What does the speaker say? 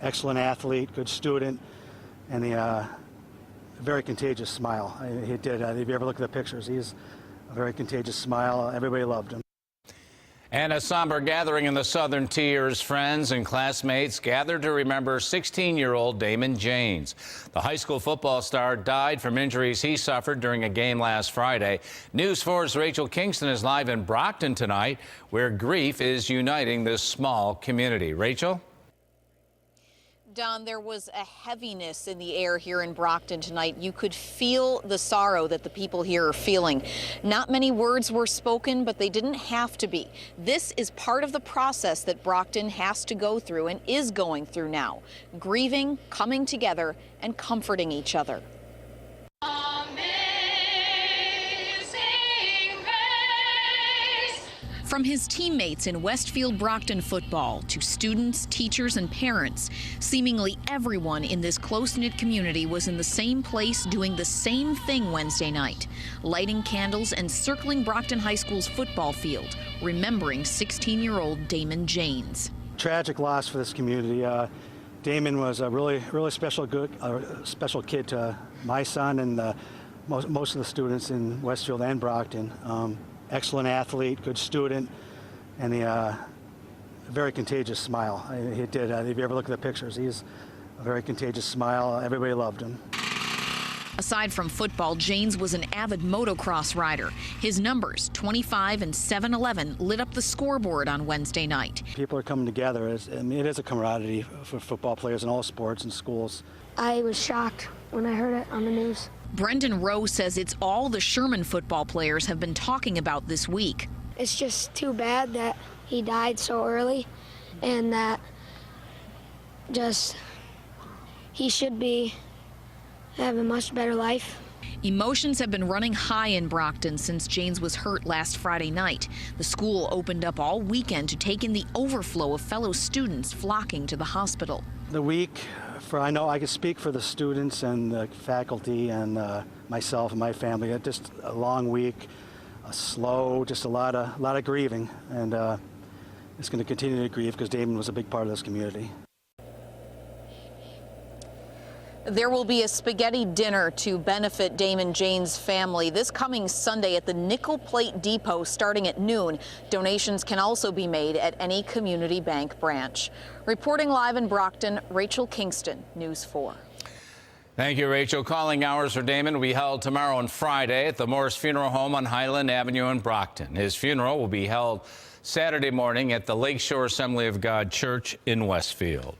excellent athlete, good student, and a very contagious smile. He did. If you ever look at the pictures, he's a very contagious smile. Everybody loved him. And a somber gathering in the Southern Tiers. Friends and classmates gathered to remember 16-year-old Damon Janes. The high school football star died from injuries he suffered during a game last Friday. News 4's Rachel Kingston is live in Brockton tonight, where grief is uniting this small community. Rachel? Don, there was a heaviness in the air here in Brockton tonight. You could feel the sorrow that the people here are feeling. Not many words were spoken, but they didn't have to be. This is part of the process that Brockton has to go through and is going through now. Grieving, coming together, and comforting each other. From his teammates in Westfield Brockton football to students, teachers, and parents, seemingly everyone in this close-knit community was in the same place doing the same thing Wednesday night, lighting candles and circling Brockton High School's football field, remembering 16-year-old Damon Janes. Tragic loss for this community. Damon was a really special kid to my son and most of the students in Westfield and Brockton. Excellent athlete, good student, and a very contagious smile. He did. If you ever look at the pictures, he's a very contagious smile. Everybody loved him. Aside from football, Janes was an avid motocross rider. His numbers, 25 and 711, lit up the scoreboard on Wednesday night. People are coming together. It is a camaraderie for football players in all sports and schools. I was shocked when I heard it on the news. Brendan Rowe says it's all the Sherman football players have been talking about this week. It's just too bad that he died so early and that he should be having a much better life. Emotions have been running high in Brockton since Janes was hurt last Friday night. The school opened up all weekend to take in the overflow of fellow students flocking to the hospital. The week, I know I can speak for the students and the faculty and myself and my family. Just a long week, slow, just a lot of grieving, and it's going to continue to grieve because Damon was a big part of this community. There will be a spaghetti dinner to benefit Damon Janes' family this coming Sunday at the Nickel Plate Depot starting at noon. Donations can also be made at any community bank branch. Reporting live in Brockton, Rachel Kingston, News 4. Thank you, Rachel. Calling hours for Damon will be held tomorrow and Friday at the Morris Funeral Home on Highland Avenue in Brockton. His funeral will be held Saturday morning at the Lakeshore Assembly of God Church in Westfield.